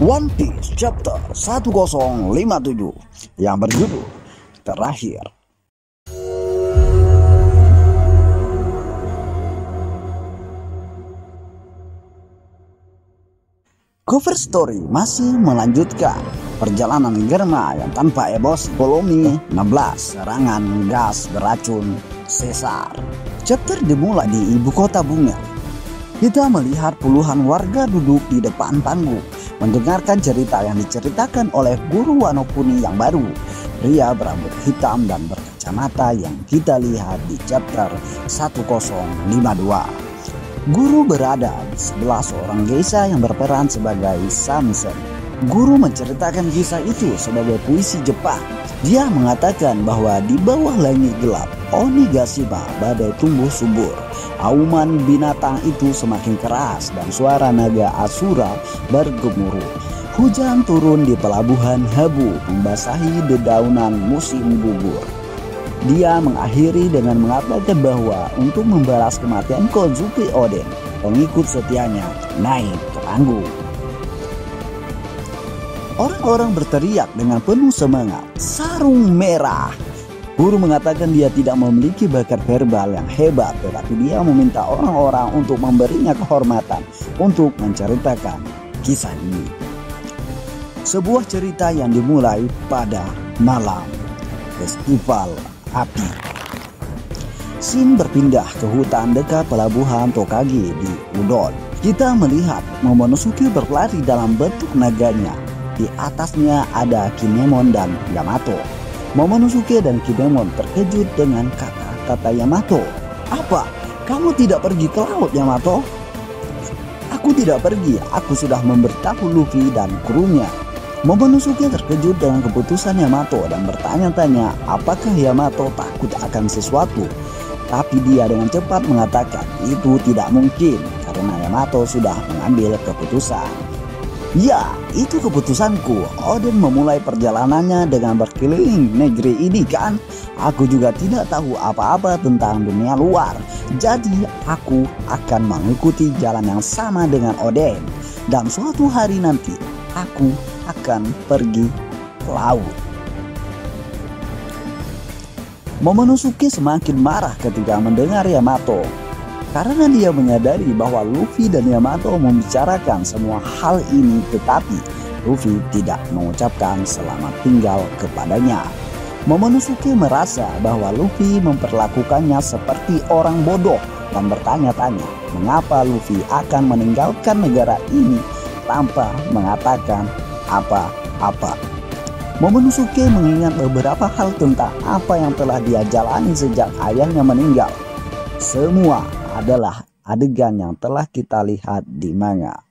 One Piece Chapter 1057 yang berjudul Terakhir. Cover story masih melanjutkan perjalanan Germa yang tanpa emosi. Volume 16, serangan gas beracun Caesar. Chapter dimulai di ibu kota bunga. Kita melihat puluhan warga duduk di depan panggung mendengarkan cerita yang diceritakan oleh guru Wano Kuni yang baru. Pria berambut hitam dan berkacamata yang kita lihat di chapter 1052. Guru berada di sebelah seorang geisha yang berperan sebagai samisen. Guru menceritakan kisah itu sebagai puisi Jepang. Dia mengatakan bahwa di bawah langit gelap Onigashima badai tumbuh subur. Auman binatang itu semakin keras dan suara naga Asura bergemuruh. Hujan turun di pelabuhan Habu membasahi dedaunan musim gugur. Dia mengakhiri dengan mengatakan bahwa untuk membalas kematian Kozuki Oden, pengikut setianya naik ke panggung. Orang-orang berteriak dengan penuh semangat, "Sarung merah!" Guru mengatakan dia tidak memiliki bakat verbal yang hebat, tetapi dia meminta orang-orang untuk memberinya kehormatan untuk menceritakan kisah ini. Sebuah cerita yang dimulai pada malam festival api. Scene berpindah ke hutan dekat pelabuhan Tokage di Udon. Kita melihat Momonosuke berlari dalam bentuk naganya. Di atasnya ada Kinemon dan Yamato. Momonosuke dan Kinemon terkejut dengan kata-kata Yamato. "Apa? Kamu tidak pergi ke laut, Yamato?" "Aku tidak pergi, aku sudah memberitahu Luffy dan krunya." Momonosuke terkejut dengan keputusan Yamato dan bertanya-tanya apakah Yamato takut akan sesuatu. Tapi dia dengan cepat mengatakan itu tidak mungkin karena Yamato sudah mengambil keputusan. "Ya, itu keputusanku. Oden memulai perjalanannya dengan berkeliling negeri ini kan. Aku juga tidak tahu apa-apa tentang dunia luar. Jadi aku akan mengikuti jalan yang sama dengan Oden. Dan suatu hari nanti aku akan pergi ke laut." Momonosuke semakin marah ketika mendengar Yamato, karena dia menyadari bahwa Luffy dan Yamato membicarakan semua hal ini, tetapi Luffy tidak mengucapkan selamat tinggal kepadanya. Momonosuke merasa bahwa Luffy memperlakukannya seperti orang bodoh dan bertanya-tanya mengapa Luffy akan meninggalkan negara ini tanpa mengatakan apa-apa. Momonosuke mengingat beberapa hal tentang apa yang telah dia jalani sejak ayahnya meninggal. Semua adalah adegan yang telah kita lihat di manga.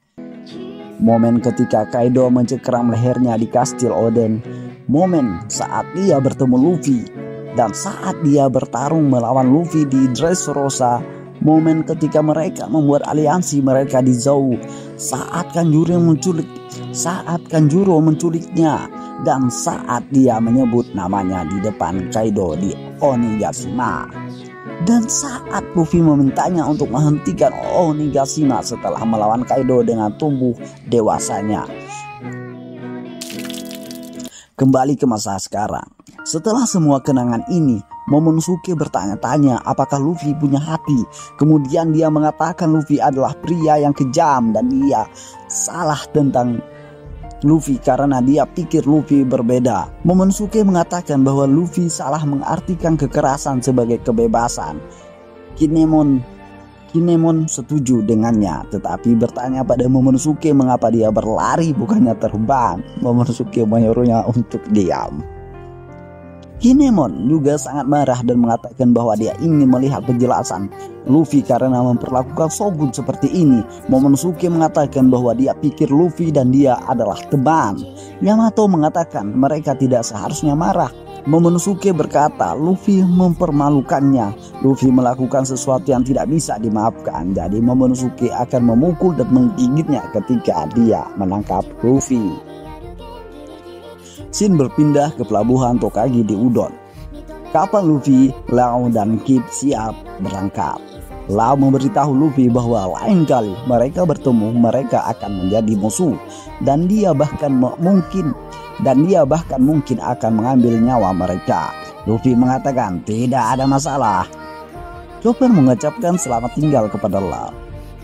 Momen ketika Kaido mencengkeram lehernya di kastil Oden, momen saat dia bertemu Luffy, dan saat dia bertarung melawan Luffy di Dressrosa, momen ketika mereka membuat aliansi mereka di Zou, saat Kanjuro menculiknya, dan saat dia menyebut namanya di depan Kaido di Onigashima. Dan saat Luffy memintanya untuk menghentikan Onigashima setelah melawan Kaido dengan tubuh dewasanya. Kembali ke masa sekarang. Setelah semua kenangan ini, Momonosuke bertanya-tanya apakah Luffy punya hati. Kemudian dia mengatakan Luffy adalah pria yang kejam dan dia salah tentang Luffy karena dia pikir Luffy berbeda. Momonosuke mengatakan bahwa Luffy salah mengartikan kekerasan sebagai kebebasan. Kinemon setuju dengannya, tetapi bertanya pada Momonosuke mengapa dia berlari bukannya terbang. Momonosuke menyuruhnya untuk diam. Kinemon juga sangat marah dan mengatakan bahwa dia ingin melihat penjelasan Luffy karena memperlakukan Shogun seperti ini. Momonosuke mengatakan bahwa dia pikir Luffy dan dia adalah teman. Yamato mengatakan mereka tidak seharusnya marah. Momonosuke berkata Luffy mempermalukannya. Luffy melakukan sesuatu yang tidak bisa dimaafkan, jadi Momonosuke akan memukul dan menggigitnya ketika dia menangkap Luffy. Scene berpindah ke pelabuhan Tokage di Udon. Kapal Luffy, Lau, dan Kid siap berangkat. Lau memberitahu Luffy bahwa lain kali mereka bertemu mereka akan menjadi musuh dan dia bahkan mungkin akan mengambil nyawa mereka. Luffy mengatakan tidak ada masalah. Chopper mengucapkan selamat tinggal kepada Lau.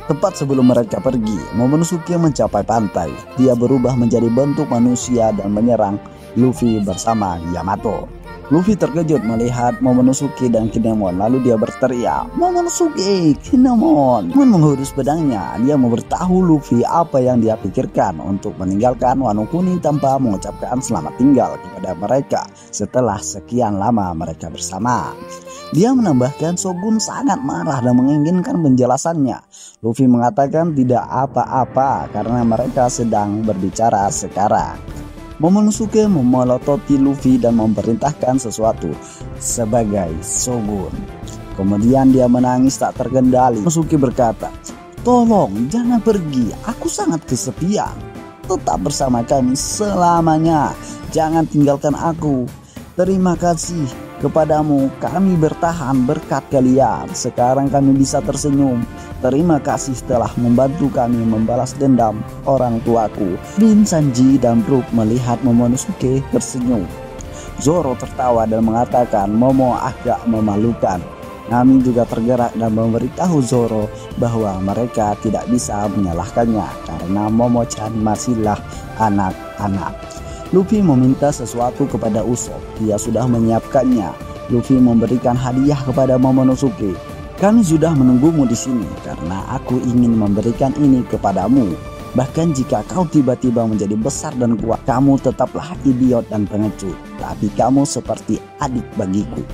Tepat sebelum mereka pergi, Momonosuke mencapai pantai. Dia berubah menjadi bentuk manusia dan menyerang Luffy bersama Yamato. Luffy terkejut melihat Momonosuke dan Kinemon, lalu dia berteriak, "Momonosuke, Kinemon!" Menghunus pedangnya, dia memberitahu Luffy apa yang dia pikirkan untuk meninggalkan Wano Kuni tanpa mengucapkan selamat tinggal kepada mereka setelah sekian lama mereka bersama. Dia menambahkan Shogun sangat marah dan menginginkan penjelasannya. Luffy mengatakan tidak apa-apa karena mereka sedang berbicara sekarang. Momonosuke memelototi Luffy dan memerintahkan sesuatu sebagai Shogun. Kemudian dia menangis tak terkendali. Momonosuke berkata, "Tolong jangan pergi, aku sangat kesepian. Tetap bersama kami selamanya. Jangan tinggalkan aku. Terima kasih kepadamu, kami bertahan berkat kalian. Sekarang kami bisa tersenyum. Terima kasih telah membantu kami membalas dendam orang tuaku." Bin, Sanji, dan Brook melihat Momonosuke tersenyum. Zoro tertawa dan mengatakan Momo agak memalukan. Nami juga tergerak dan memberitahu Zoro bahwa mereka tidak bisa menyalahkannya karena Momo-chan masihlah anak-anak. Luffy meminta sesuatu kepada Usopp. Dia sudah menyiapkannya. Luffy memberikan hadiah kepada Momonosuke. "Kami sudah menunggumu di sini karena aku ingin memberikan ini kepadamu. Bahkan jika kau tiba-tiba menjadi besar dan kuat, kamu tetaplah idiot dan pengecut. Tapi kamu seperti adik bagiku."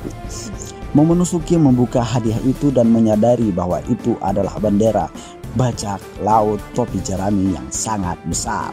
Momonosuke membuka hadiah itu dan menyadari bahwa itu adalah bendera bajak laut topi jerami yang sangat besar.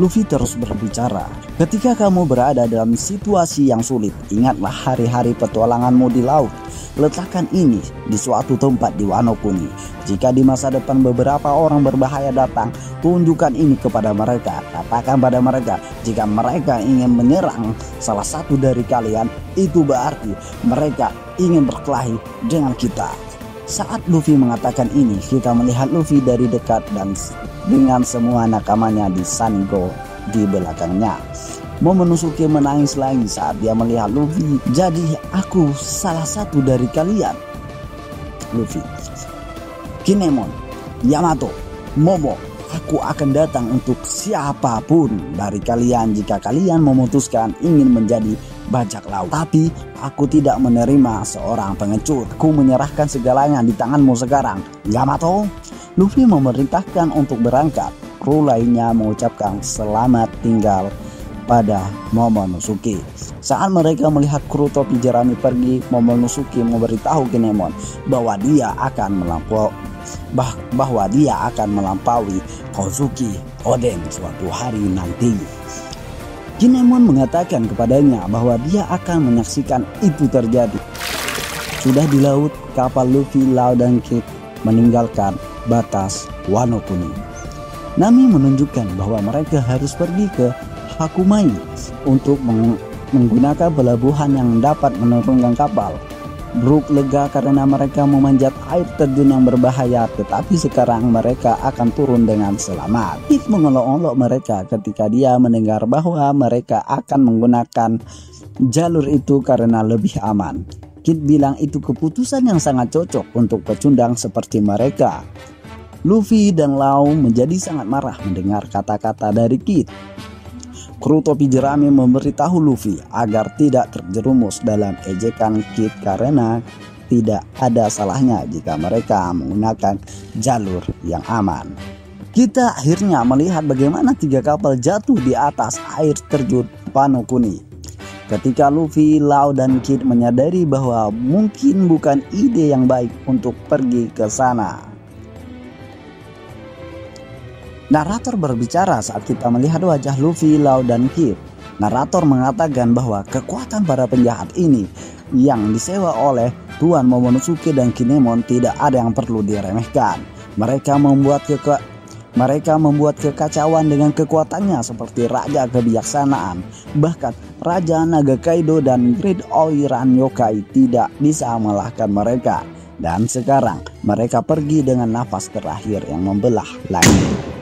Luffy terus berbicara, "Ketika kamu berada dalam situasi yang sulit, ingatlah hari-hari petualanganmu di laut. Letakkan ini di suatu tempat di Wano Kuni. Jika di masa depan beberapa orang berbahaya datang, tunjukkan ini kepada mereka. Katakan pada mereka, jika mereka ingin menyerang salah satu dari kalian, itu berarti mereka ingin berkelahi dengan kita." Saat Luffy mengatakan ini, kita melihat Luffy dari dekat dan dengan semua nakamanya di Sango di belakangnya. Momonosuke menangis lagi saat dia melihat Luffy. "Jadi aku salah satu dari kalian?" Luffy, "Kinemon, Yamato, Momo, aku akan datang untuk siapapun dari kalian jika kalian memutuskan ingin menjadi bajak laut. Tapi aku tidak menerima seorang pengecut. Aku menyerahkan segalanya di tanganmu sekarang, Yamato." Luffy memerintahkan untuk berangkat. Kru lainnya mengucapkan selamat tinggal pada Momonosuke. Saat mereka melihat kru topi jerami pergi, Momonosuke memberitahu Kinemon bahwa dia akan melampaui Kozuki Oden suatu hari nanti. Kinemon mengatakan kepadanya bahwa dia akan menyaksikan itu terjadi. Sudah di laut, kapal Luffy, Lau, dan Kid meninggalkan batas Wano Kuni. Nami menunjukkan bahwa mereka harus pergi ke Hakumai untuk menggunakan pelabuhan yang dapat menurunkan kapal. Brook lega karena mereka memanjat air terjun yang berbahaya, tetapi sekarang mereka akan turun dengan selamat. Kid mengolok-olok mereka ketika dia mendengar bahwa mereka akan menggunakan jalur itu karena lebih aman. Kid bilang itu keputusan yang sangat cocok untuk pecundang seperti mereka. Luffy dan Lau menjadi sangat marah mendengar kata-kata dari Kid. Kru topi jerami memberitahu Luffy agar tidak terjerumus dalam ejekan Kid karena tidak ada salahnya jika mereka menggunakan jalur yang aman. Kita akhirnya melihat bagaimana 3 kapal jatuh di atas air terjun Wano Kuni. Ketika Luffy, Lau, dan Kid menyadari bahwa mungkin bukan ide yang baik untuk pergi ke sana. Narator berbicara saat kita melihat wajah Luffy, Lau, dan Kid. Narator mengatakan bahwa kekuatan para penjahat ini yang disewa oleh Tuan Momonosuke dan Kinemon tidak ada yang perlu diremehkan. Mereka membuat kekacauan dengan kekuatannya seperti Raja Kebijaksanaan. Bahkan Raja Naga Kaido dan Great Oiran Yokai tidak bisa mengalahkan mereka. Dan sekarang mereka pergi dengan nafas terakhir yang membelah langit.